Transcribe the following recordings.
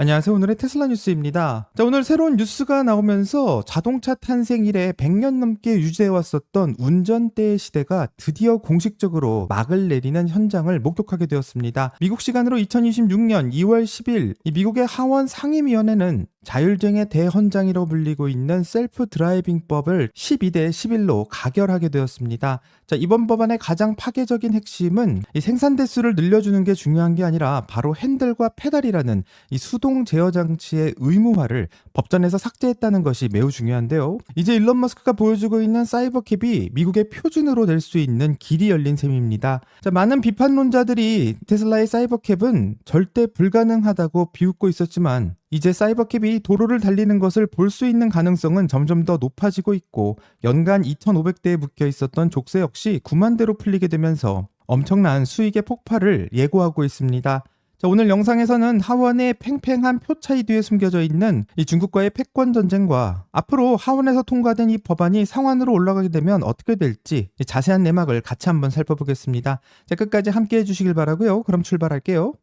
안녕하세요. 오늘의 테슬라 뉴스입니다. 자, 오늘 새로운 뉴스가 나오면서 자동차 탄생 이래 100년 넘게 유지해 왔었던 운전대의 시대가 드디어 공식적으로 막을 내리는 현장을 목격하게 되었습니다. 미국 시간으로 2026년 2월 10일 이 미국의 하원 상임위원회는 자율주행의 대헌장이라고 불리고 있는 셀프 드라이빙법을 12대 11로 가결하게 되었습니다. 자, 이번 법안의 가장 파괴적인 핵심은 이 생산 대수를 늘려주는 게 중요한 게 아니라 바로 핸들과 페달이라는 이 수동 제어 장치의 의무화를 법전에서 삭제했다는 것이 매우 중요한데요. 이제 일론 머스크가 보여주고 있는 사이버캡이 미국의 표준으로 낼 수 있는 길이 열린 셈입니다. 자, 많은 비판론자들이 테슬라의 사이버캡은 절대 불가능하다고 비웃고 있었지만 이제 사이버캡이 도로를 달리는 것을 볼 수 있는 가능성은 점점 더 높아지고 있고 연간 2,500대에 묶여 있었던 족쇄 역시 9만 대로 풀리게 되면서 엄청난 수익의 폭발을 예고하고 있습니다. 자, 오늘 영상에서는 하원의 팽팽한 표 차이 뒤에 숨겨져 있는 이 중국과의 패권 전쟁과 앞으로 하원에서 통과된 이 법안이 상원으로 올라가게 되면 어떻게 될지 자세한 내막을 같이 한번 살펴보겠습니다. 자, 끝까지 함께 해주시길 바라고요. 그럼 출발할게요.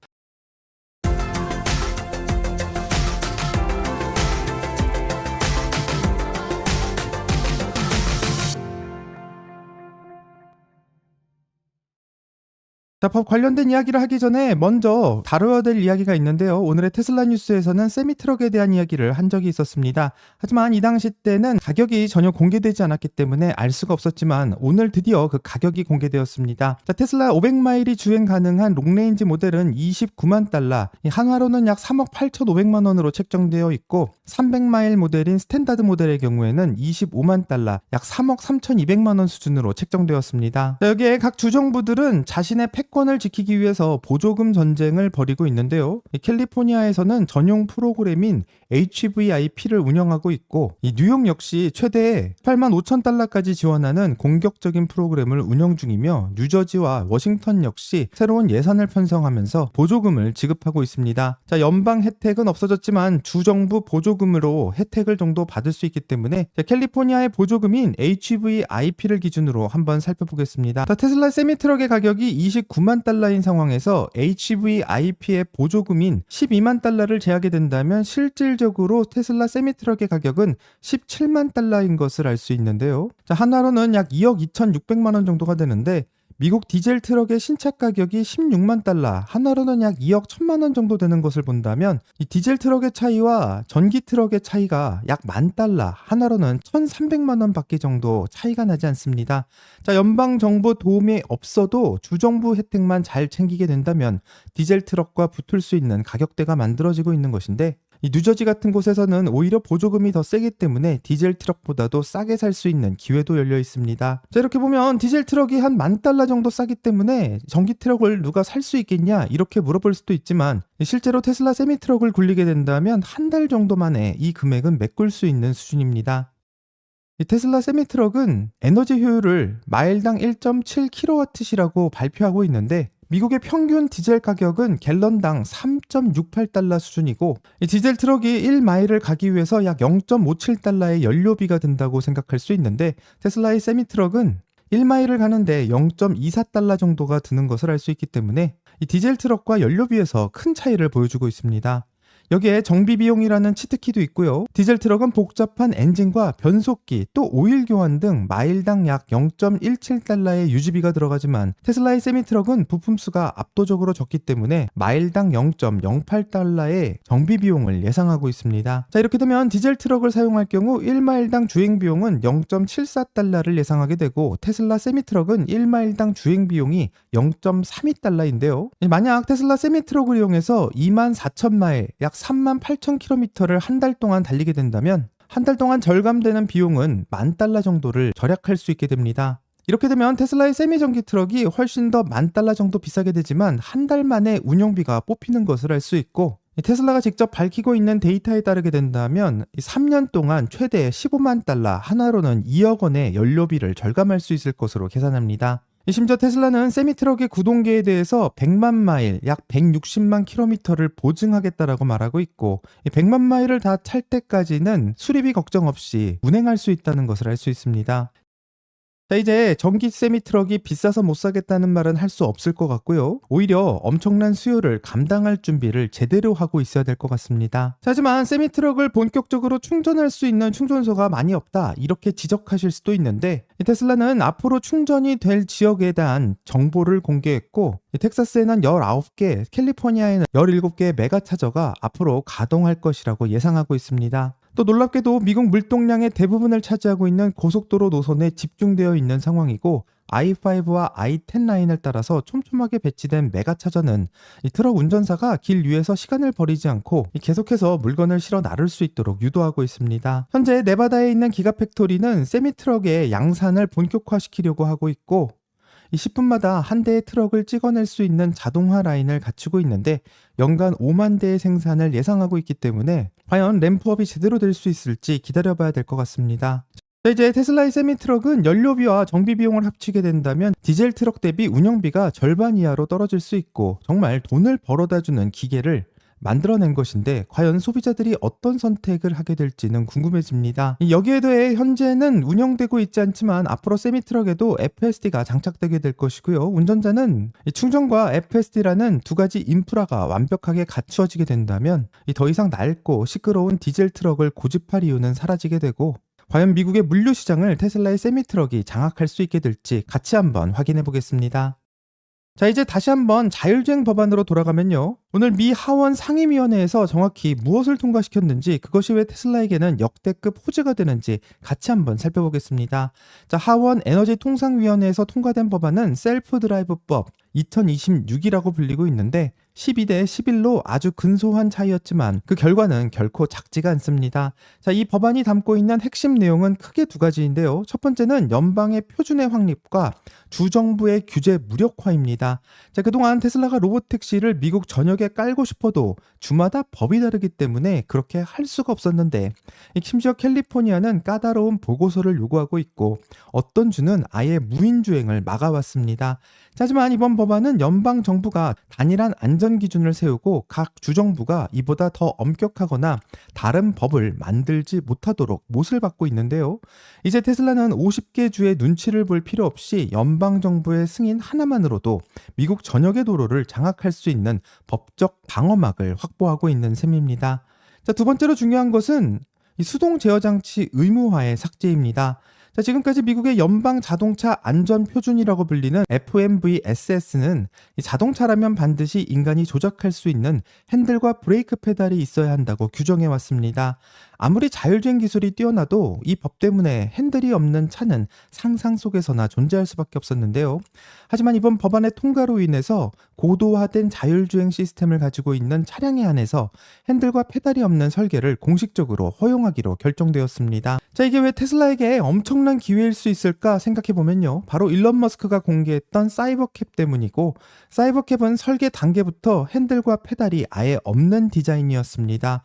자, 법 관련된 이야기를 하기 전에 먼저 다뤄야 될 이야기가 있는데요. 오늘의 테슬라 뉴스에서는 세미트럭에 대한 이야기를 한 적이 있었습니다. 하지만 이 당시 때는 가격이 전혀 공개되지 않았기 때문에 알 수가 없었지만 오늘 드디어 그 가격이 공개되었습니다. 자, 테슬라 500마일이 주행 가능한 롱레인지 모델은 29만 달러, 한화로는 약 3억 8,500만 원으로 책정되어 있고 300마일 모델인 스탠다드 모델의 경우에는 25만 달러, 약 3억 3,200만 원 수준으로 책정되었습니다. 자, 여기에 각 주정부들은 자신의 패권을 지키기 위해서 보조금 전쟁을 벌이고 있는데요. 캘리포니아에서는 전용 프로그램인 HVIP를 운영하고 있고 이 뉴욕 역시 최대 8만 5천 달러까지 지원하는 공격적인 프로그램을 운영 중이며 뉴저지와 워싱턴 역시 새로운 예산을 편성하면서 보조금을 지급하고 있습니다. 자, 연방 혜택은 없어졌지만 주정부 보조금으로 혜택을 정도 받을 수 있기 때문에 캘리포니아의 보조금인 HVIP를 기준으로 한번 살펴보겠습니다. 자, 테슬라 세미트럭의 가격이 29만 달러인 상황에서 HVIP의 보조금인 12만 달러를 제하게 된다면 실질적으로 테슬라 세미트럭의 가격은 17만 달러인 것을 알 수 있는데요. 자, 한화로는 약 2억 2,600만 원 정도가 되는데 미국 디젤 트럭의 신차 가격이 16만 달러, 한화로는 약 2억 1천만 원 정도 되는 것을 본다면 이 디젤 트럭의 차이와 전기 트럭의 차이가 약 10,000달러, 한화로는 1,300만 원 밖에 정도 차이가 나지 않습니다. 자, 연방 정부 도움이 없어도 주정부 혜택만 잘 챙기게 된다면 디젤 트럭과 붙을 수 있는 가격대가 만들어지고 있는 것인데 이 뉴저지 같은 곳에서는 오히려 보조금이 더 세기 때문에 디젤 트럭보다도 싸게 살 수 있는 기회도 열려 있습니다. 자, 이렇게 보면 디젤 트럭이 한 10,000달러 정도 싸기 때문에 전기 트럭을 누가 살 수 있겠냐 이렇게 물어볼 수도 있지만 실제로 테슬라 세미 트럭을 굴리게 된다면 한 달 정도 만에 이 금액은 메꿀 수 있는 수준입니다. 이 테슬라 세미 트럭은 에너지 효율을 마일당 1.7kWh라고 발표하고 있는데 미국의 평균 디젤 가격은 갤런당 3.68달러 수준이고 이 디젤 트럭이 1마일을 가기 위해서 약 0.57달러의 연료비가 든다고 생각할 수 있는데 테슬라의 세미 트럭은 1마일을 가는데 0.24달러 정도가 드는 것을 알 수 있기 때문에 이 디젤 트럭과 연료비에서 큰 차이를 보여주고 있습니다. 여기에 정비 비용이라는 치트키도 있고요. 디젤 트럭은 복잡한 엔진과 변속기 또 오일 교환 등 마일당 약 0.17달러의 유지비가 들어가지만 테슬라의 세미 트럭은 부품 수가 압도적으로 적기 때문에 마일당 0.08달러의 정비 비용을 예상하고 있습니다. 자, 이렇게 되면 디젤 트럭을 사용할 경우 1마일당 주행 비용은 0.74달러를 예상하게 되고 테슬라 세미 트럭은 1마일당 주행 비용이 0.32달러인데요. 만약 테슬라 세미 트럭을 이용해서 24,000마일 약 38,000km를 한 달 동안 달리게 된다면 한 달 동안 절감되는 비용은 10,000달러 정도를 절약할 수 있게 됩니다. 이렇게 되면 테슬라의 세미 전기 트럭이 훨씬 더 10,000달러 정도 비싸게 되지만 한 달 만에 운영비가 뽑히는 것을 알 수 있고 테슬라가 직접 밝히고 있는 데이터에 따르게 된다면 3년 동안 최대 15만 달러, 한화로는 2억 원의 연료비를 절감할 수 있을 것으로 계산합니다. 심지어 테슬라는 세미트럭의 구동계에 대해서 100만 마일, 약 160만 킬로미터를 보증하겠다라고 말하고 있고 100만 마일을 다 찰 때까지는 수리비 걱정 없이 운행할 수 있다는 것을 알 수 있습니다. 자, 이제 전기 세미 트럭이 비싸서 못 사겠다는 말은 할 수 없을 것 같고요. 오히려 엄청난 수요를 감당할 준비를 제대로 하고 있어야 될 것 같습니다. 자, 하지만 세미 트럭을 본격적으로 충전할 수 있는 충전소가 많이 없다, 이렇게 지적하실 수도 있는데, 이 테슬라는 앞으로 충전이 될 지역에 대한 정보를 공개했고, 이 텍사스에는 19개, 캘리포니아에는 17개의 메가 차저가 앞으로 가동할 것이라고 예상하고 있습니다. 또 놀랍게도 미국 물동량의 대부분을 차지하고 있는 고속도로 노선에 집중되어 있는 상황이고, i5와 i10 라인을 따라서 촘촘하게 배치된 메가차저는 이 트럭 운전사가 길 위에서 시간을 버리지 않고 계속해서 물건을 실어 나를 수 있도록 유도하고 있습니다. 현재 네바다에 있는 기가팩토리는 세미트럭의 양산을 본격화시키려고 하고 있고, 이 10분마다 한 대의 트럭을 찍어낼 수 있는 자동화 라인을 갖추고 있는데, 연간 5만 대의 생산을 예상하고 있기 때문에 과연 램프업이 제대로 될 수 있을지 기다려봐야 될 것 같습니다. 자, 이제 테슬라의 세미트럭은 연료비와 정비 비용을 합치게 된다면 디젤 트럭 대비 운영비가 절반 이하로 떨어질 수 있고, 정말 돈을 벌어다주는 기계를 만들어낸 것인데, 과연 소비자들이 어떤 선택을 하게 될지는 궁금해집니다. 여기에 더해 현재는 운영되고 있지 않지만 앞으로 세미트럭에도 FSD가 장착되게 될 것이고요. 운전자는 충전과 FSD라는 두 가지 인프라가 완벽하게 갖추어지게 된다면 더 이상 낡고 시끄러운 디젤 트럭을 고집할 이유는 사라지게 되고, 과연 미국의 물류 시장을 테슬라의 세미트럭이 장악할 수 있게 될지 같이 한번 확인해 보겠습니다. 자, 이제 다시 한번 자율주행 법안으로 돌아가면요. 오늘 미 하원 상임위원회에서 정확히 무엇을 통과시켰는지, 그것이 왜 테슬라에게는 역대급 호재가 되는지 같이 한번 살펴보겠습니다. 자, 하원 에너지통상위원회에서 통과된 법안은 셀프 드라이브법 2026이라고 불리고 있는데, 12대 11로 아주 근소한 차이였지만 그 결과는 결코 작지가 않습니다. 자, 이 법안이 담고 있는 핵심 내용은 크게 두 가지인데요. 첫 번째는 연방의 표준의 확립과 주정부의 규제 무력화입니다. 자, 그동안 테슬라가 로봇택시를 미국 전역에 깔고 싶어도 주마다 법이 다르기 때문에 그렇게 할 수가 없었는데, 심지어 캘리포니아는 까다로운 보고서를 요구하고 있고, 어떤 주는 아예 무인주행을 막아왔습니다. 자, 하지만 이번 법안은 연방 정부가 단일한 안전 기준을 세우고 각 주정부가 이보다 더 엄격하거나 다른 법을 만들지 못하도록 못을 박고 있는데요. 이제 테슬라는 50개 주의 눈치를 볼 필요 없이 연방 정부의 승인 하나만으로도 미국 전역의 도로를 장악할 수 있는 법적 방어막을 확보하고 있는 셈입니다. 자, 두 번째로 중요한 것은 이 수동 제어 장치 의무화의 삭제입니다. 자, 지금까지 미국의 연방 자동차 안전 표준이라고 불리는 FMVSS는 이 자동차라면 반드시 인간이 조작할 수 있는 핸들과 브레이크 페달이 있어야 한다고 규정해 왔습니다. 아무리 자율주행 기술이 뛰어나도 이 법 때문에 핸들이 없는 차는 상상 속에서나 존재할 수밖에 없었는데요. 하지만 이번 법안의 통과로 인해서 고도화된 자율주행 시스템을 가지고 있는 차량에 한해서 핸들과 페달이 없는 설계를 공식적으로 허용하기로 결정되었습니다. 자, 이게 왜 테슬라에게 엄청난 기회일 수 있을까 생각해보면요. 바로 일론 머스크가 공개했던 사이버캡 때문이고, 사이버캡은 설계 단계부터 핸들과 페달이 아예 없는 디자인이었습니다.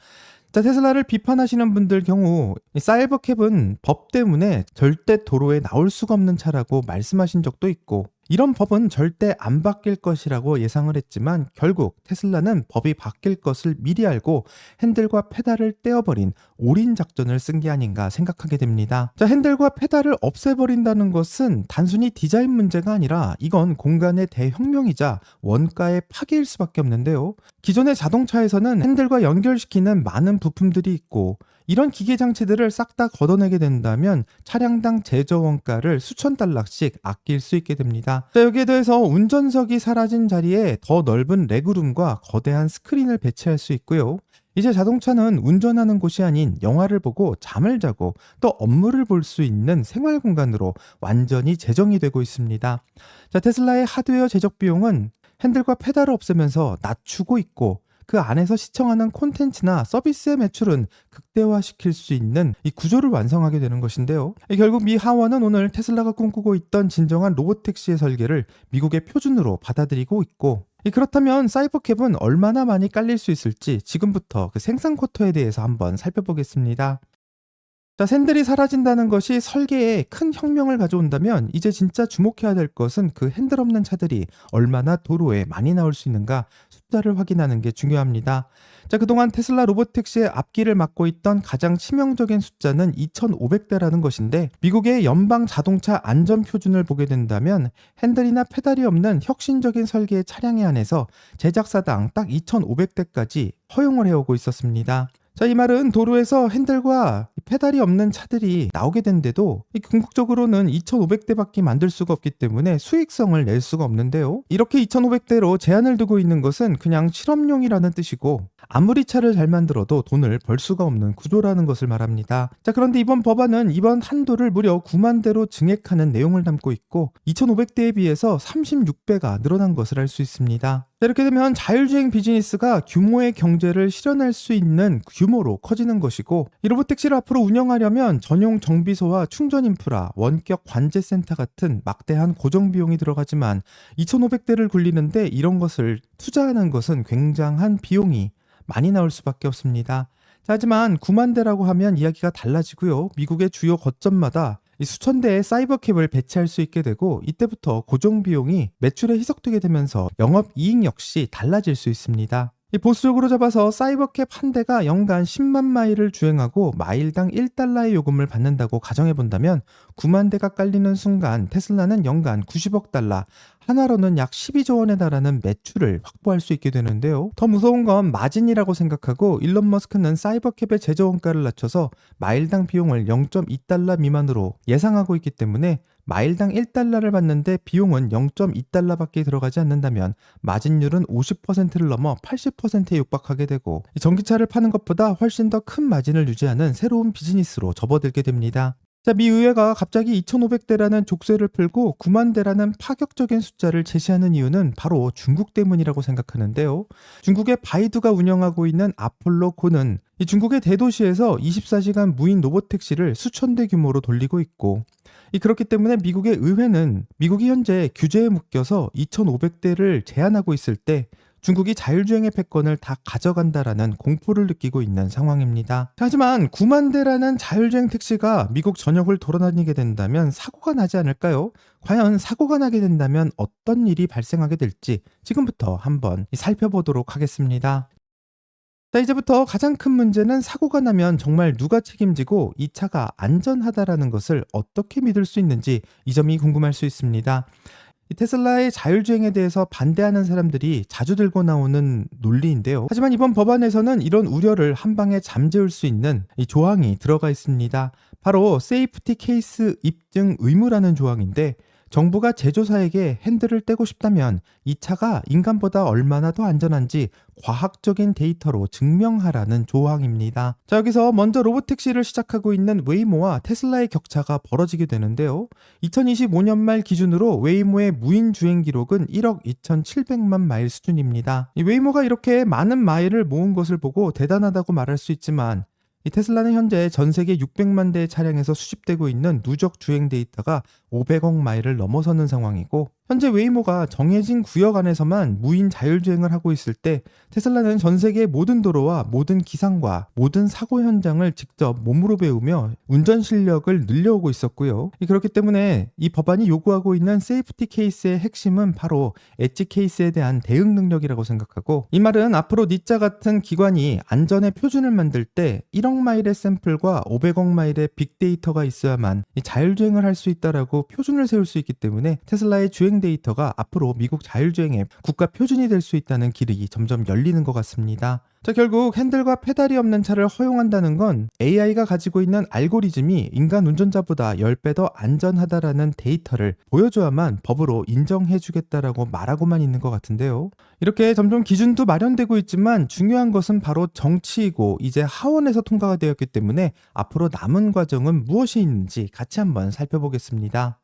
자, 테슬라를 비판하시는 분들 경우 사이버캡은 법 때문에 절대 도로에 나올 수가 없는 차라고 말씀하신 적도 있고, 이런 법은 절대 안 바뀔 것이라고 예상을 했지만 결국 테슬라는 법이 바뀔 것을 미리 알고 핸들과 페달을 떼어버린 올인 작전을 쓴 게 아닌가 생각하게 됩니다. 자, 핸들과 페달을 없애버린다는 것은 단순히 디자인 문제가 아니라 이건 공간의 대혁명이자 원가의 파괴일 수밖에 없는데요. 기존의 자동차에서는 핸들과 연결시키는 많은 부품들이 있고, 이런 기계 장치들을 싹 다 걷어내게 된다면 차량당 제조 원가를 수천 달러씩 아낄 수 있게 됩니다. 자, 여기에 더해서 운전석이 사라진 자리에 더 넓은 레그룸과 거대한 스크린을 배치할 수 있고요. 이제 자동차는 운전하는 곳이 아닌 영화를 보고 잠을 자고 또 업무를 볼 수 있는 생활 공간으로 완전히 재정이 되고 있습니다. 자, 테슬라의 하드웨어 제작 비용은 핸들과 페달을 없애면서 낮추고 있고, 그 안에서 시청하는 콘텐츠나 서비스의 매출은 극대화시킬 수 있는 이 구조를 완성하게 되는 것인데요. 결국 미 하원은 오늘 테슬라가 꿈꾸고 있던 진정한 로봇택시의 설계를 미국의 표준으로 받아들이고 있고, 그렇다면 사이버캡은 얼마나 많이 깔릴 수 있을지 지금부터 그 생산 쿼터에 대해서 한번 살펴보겠습니다. 자, 샌들이 사라진다는 것이 설계에 큰 혁명을 가져온다면 이제 진짜 주목해야 될 것은 그 핸들 없는 차들이 얼마나 도로에 많이 나올 수 있는가 숫자를 확인하는 게 중요합니다. 자, 그동안 테슬라 로보택시의 앞길을 맡고 있던 가장 치명적인 숫자는 2,500대라는 것인데 미국의 연방 자동차 안전 표준을 보게 된다면 핸들이나 페달이 없는 혁신적인 설계의 차량에 한해서 제작사당 딱 2,500대까지 허용을 해오고 있었습니다. 자, 이 말은 도로에서 핸들과 페달이 없는 차들이 나오게 된데도 궁극적으로는 2,500대밖에 만들 수가 없기 때문에 수익성을 낼 수가 없는데요. 이렇게 2,500대로 제한을 두고 있는 것은 그냥 실험용이라는 뜻이고 아무리 차를 잘 만들어도 돈을 벌 수가 없는 구조라는 것을 말합니다. 자, 그런데 이번 법안은 이번 한도를 무려 9만 대로 증액하는 내용을 담고 있고 2,500대에 비해서 36배가 늘어난 것을 알 수 있습니다. 자, 이렇게 되면 자율주행 비즈니스가 규모의 경제를 실현할 수 있는 규모로 커지는 것이고 이 로보택시를 앞으로 운영하려면 전용 정비소와 충전 인프라, 원격 관제센터 같은 막대한 고정 비용이 들어가지만 2,500대를 굴리는데 이런 것을 투자하는 것은 굉장한 비용이 많이 나올 수밖에 없습니다. 자, 하지만 9만 대라고 하면 이야기가 달라지고요. 미국의 주요 거점마다 이 수천 대의 사이버캡을 배치할 수 있게 되고 이때부터 고정 비용이 매출에 희석되게 되면서 영업 이익 역시 달라질 수 있습니다. 이 보수적으로 잡아서 사이버캡 한 대가 연간 10만 마일을 주행하고 마일당 1달러의 요금을 받는다고 가정해 본다면 9만 대가 깔리는 순간 테슬라는 연간 90억 달러, 하나로는 약 12조 원에 달하는 매출을 확보할 수 있게 되는데요. 더 무서운 건 마진이라고 생각하고 일론 머스크는 사이버캡의 제조 원가를 낮춰서 마일당 비용을 0.2달러 미만으로 예상하고 있기 때문에 마일당 1달러를 받는데 비용은 0.2달러밖에 들어가지 않는다면 마진율은 50%를 넘어 80%에 육박하게 되고 전기차를 파는 것보다 훨씬 더 큰 마진을 유지하는 새로운 비즈니스로 접어들게 됩니다. 자, 미 의회가 갑자기 2,500대라는 족쇄를 풀고 9만 대라는 파격적인 숫자를 제시하는 이유는 바로 중국 때문이라고 생각하는데요. 중국의 바이두가 운영하고 있는 아폴로9는 이 중국의 대도시에서 24시간 무인 로보택시를 수천 대 규모로 돌리고 있고 그렇기 때문에 미국의 의회는 미국이 현재 규제에 묶여서 2,500대를 제한하고 있을 때 중국이 자율주행의 패권을 다 가져간다라는 공포를 느끼고 있는 상황입니다. 하지만 9만 대라는 자율주행 택시가 미국 전역을 돌아다니게 된다면 사고가 나지 않을까요? 과연 사고가 나게 된다면 어떤 일이 발생하게 될지 지금부터 한번 살펴보도록 하겠습니다. 자, 이제부터 가장 큰 문제는 사고가 나면 정말 누가 책임지고 이 차가 안전하다라는 것을 어떻게 믿을 수 있는지 이 점이 궁금할 수 있습니다. 이 테슬라의 자율주행에 대해서 반대하는 사람들이 자주 들고 나오는 논리인데요. 하지만 이번 법안에서는 이런 우려를 한 방에 잠재울 수 있는 이 조항이 들어가 있습니다. 바로 세이프티 케이스 입증 의무라는 조항인데 정부가 제조사에게 핸들을 떼고 싶다면 이 차가 인간보다 얼마나 더 안전한지 과학적인 데이터로 증명하라는 조항입니다. 자, 여기서 먼저 로보택시를 시작하고 있는 웨이모와 테슬라의 격차가 벌어지게 되는데요. 2025년 말 기준으로 웨이모의 무인 주행 기록은 1억 2,700만 마일 수준입니다. 이 웨이모가 이렇게 많은 마일을 모은 것을 보고 대단하다고 말할 수 있지만 이 테슬라는 현재 전 세계 600만 대의 차량에서 수집되고 있는 누적 주행 데이터가 500억 마일을 넘어서는 상황이고 현재 웨이모가 정해진 구역 안에서만 무인 자율주행을 하고 있을 때 테슬라는 전 세계의 모든 도로와 모든 기상과 모든 사고 현장을 직접 몸으로 배우며 운전 실력을 늘려오고 있었고요. 그렇기 때문에 이 법안이 요구하고 있는 세이프티 케이스의 핵심은 바로 엣지 케이스에 대한 대응 능력이라고 생각하고 이 말은 앞으로 니자 같은 기관이 안전의 표준을 만들 때 1억 마일의 샘플과 500억 마일의 빅데이터가 있어야만 이 자율주행을 할 수 있다라고 표준을 세울 수 있기 때문에 테슬라의 주행 데이터가 앞으로 미국 자율주행의 국가 표준이 될 수 있다는 길이 점점 열리는 것 같습니다. 자, 결국 핸들과 페달이 없는 차를 허용한다는 건 AI가 가지고 있는 알고리즘이 인간 운전자보다 10배 더 안전하다라는 데이터를 보여줘야만 법으로 인정해주겠다라고 말하고만 있는 것 같은데요. 이렇게 점점 기준도 마련되고 있지만 중요한 것은 바로 정치이고 이제 하원에서 통과가 되었기 때문에 앞으로 남은 과정은 무엇이 있는지 같이 한번 살펴보겠습니다.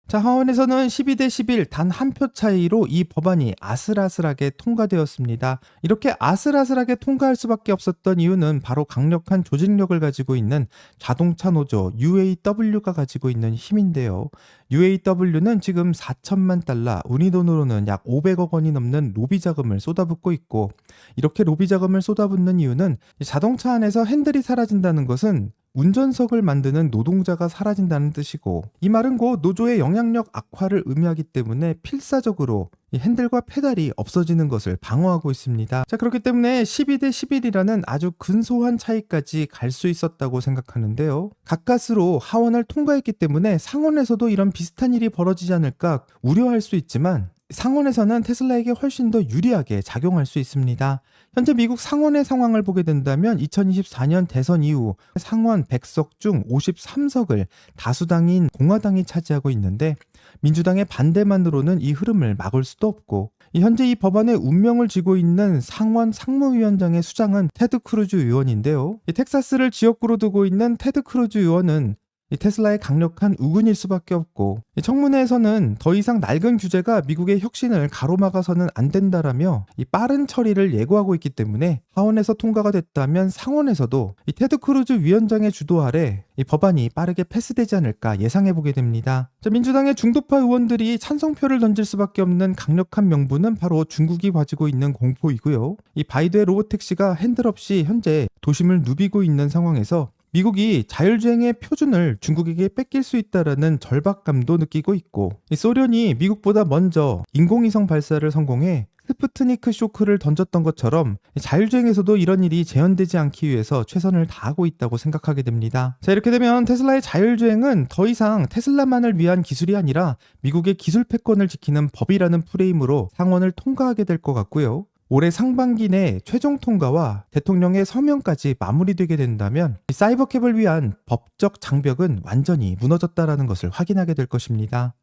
자, 하원에서는 12대 11 단 한 표 차이로 이 법안이 아슬아슬하게 통과되었습니다. 이렇게 아슬아슬하게 통과할 수밖에 없었던 이유는 바로 강력한 조직력을 가지고 있는 자동차 노조 UAW가 가지고 있는 힘인데요. UAW는 지금 4천만 달러, 우리 돈으로는 약 500억 원이 넘는 로비 자금을 쏟아붓고 있고 이렇게 로비 자금을 쏟아붓는 이유는 자동차 안에서 핸들이 사라진다는 것은 운전석을 만드는 노동자가 사라진다는 뜻이고, 이 말은 곧 노조의 영향력 악화를 의미하기 때문에 필사적으로 이 핸들과 페달이 없어지는 것을 방어하고 있습니다. 자, 그렇기 때문에 12대 11이라는 아주 근소한 차이까지 갈 수 있었다고 생각하는데요. 가까스로 하원을 통과했기 때문에 상원에서도 이런 비슷한 일이 벌어지지 않을까 우려할 수 있지만, 상원에서는 테슬라에게 훨씬 더 유리하게 작용할 수 있습니다. 현재 미국 상원의 상황을 보게 된다면 2024년 대선 이후 상원 100석 중 53석을 다수당인 공화당이 차지하고 있는데, 민주당의 반대만으로는 이 흐름을 막을 수도 없고, 현재 이 법안의 운명을 쥐고 있는 상원 상무위원장의 수장은 테드 크루즈 의원인데요. 텍사스를 지역구로 두고 있는 테드 크루즈 의원은 이 테슬라의 강력한 우군일 수밖에 없고, 청문회에서는 더 이상 낡은 규제가 미국의 혁신을 가로막아서는 안 된다라며 이 빠른 처리를 예고하고 있기 때문에 하원에서 통과가 됐다면 상원에서도 이 테드 크루즈 위원장의 주도 아래 이 법안이 빠르게 패스되지 않을까 예상해보게 됩니다. 민주당의 중도파 의원들이 찬성표를 던질 수밖에 없는 강력한 명분은 바로 중국이 가지고 있는 공포이고요. 이 바이드의 로보택시가 핸들 없이 현재 도심을 누비고 있는 상황에서 미국이 자율주행의 표준을 중국에게 뺏길 수 있다라는 절박감도 느끼고 있고, 이 소련이 미국보다 먼저 인공위성 발사를 성공해 스푸트니크 쇼크를 던졌던 것처럼 자율주행에서도 이런 일이 재현되지 않기 위해서 최선을 다하고 있다고 생각하게 됩니다. 자, 이렇게 되면 테슬라의 자율주행은 더 이상 테슬라만을 위한 기술이 아니라 미국의 기술 패권을 지키는 법이라는 프레임으로 상원을 통과하게 될 것 같고요. 올해 상반기 내 최종 통과와 대통령의 서명까지 마무리되게 된다면 사이버캡을 위한 법적 장벽은 완전히 무너졌다라는 것을 확인하게 될 것입니다.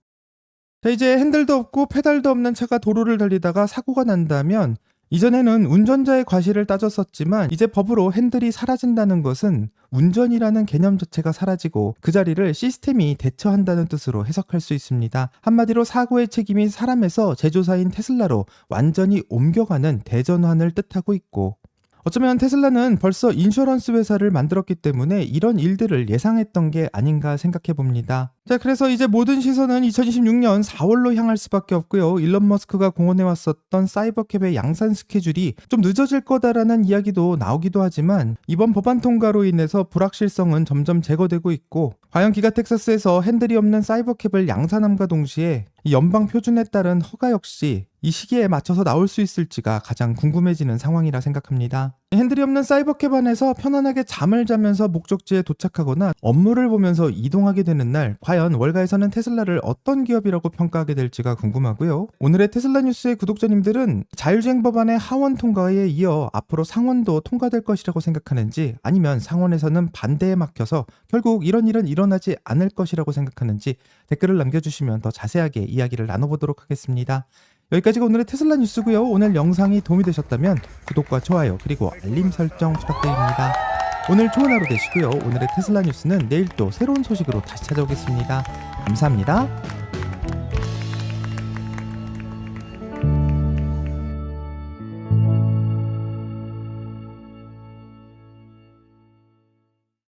자, 이제 핸들도 없고 페달도 없는 차가 도로를 달리다가 사고가 난다면, 이전에는 운전자의 과실을 따졌었지만 이제 법으로 핸들이 사라진다는 것은 운전이라는 개념 자체가 사라지고 그 자리를 시스템이 대처한다는 뜻으로 해석할 수 있습니다. 한마디로 사고의 책임이 사람에서 제조사인 테슬라로 완전히 옮겨가는 대전환을 뜻하고 있고, 어쩌면 테슬라는 벌써 인슈런스 회사를 만들었기 때문에 이런 일들을 예상했던 게 아닌가 생각해 봅니다. 자, 그래서 이제 모든 시선은 2026년 4월로 향할 수밖에 없고요. 일론 머스크가 공언해 왔었던 사이버캡의 양산 스케줄이 좀 늦어질 거다라는 이야기도 나오기도 하지만, 이번 법안 통과로 인해서 불확실성은 점점 제거되고 있고, 과연 기가 텍사스에서 핸들이 없는 사이버캡을 양산함과 동시에 이 연방 표준에 따른 허가 역시 이 시기에 맞춰서 나올 수 있을지가 가장 궁금해지는 상황이라 생각합니다. 핸들이 없는 사이버캡 안에서 편안하게 잠을 자면서 목적지에 도착하거나 업무를 보면서 이동하게 되는 날, 과연 월가에서는 테슬라를 어떤 기업이라고 평가하게 될지가 궁금하고요. 오늘의 테슬라 뉴스의 구독자님들은 자율주행 법안의 하원 통과에 이어 앞으로 상원도 통과될 것이라고 생각하는지, 아니면 상원에서는 반대에 막혀서 결국 이런 일은 일어나지 않을 것이라고 생각하는지 댓글을 남겨주시면 더 자세하게 이야기를 나눠보도록 하겠습니다. 여기까지가 오늘의 테슬라 뉴스고요. 오늘 영상이 도움이 되셨다면 구독과 좋아요 그리고 알림 설정 부탁드립니다. 오늘 좋은 하루 되시고요. 오늘의 테슬라 뉴스는 내일 또 새로운 소식으로 다시 찾아오겠습니다. 감사합니다.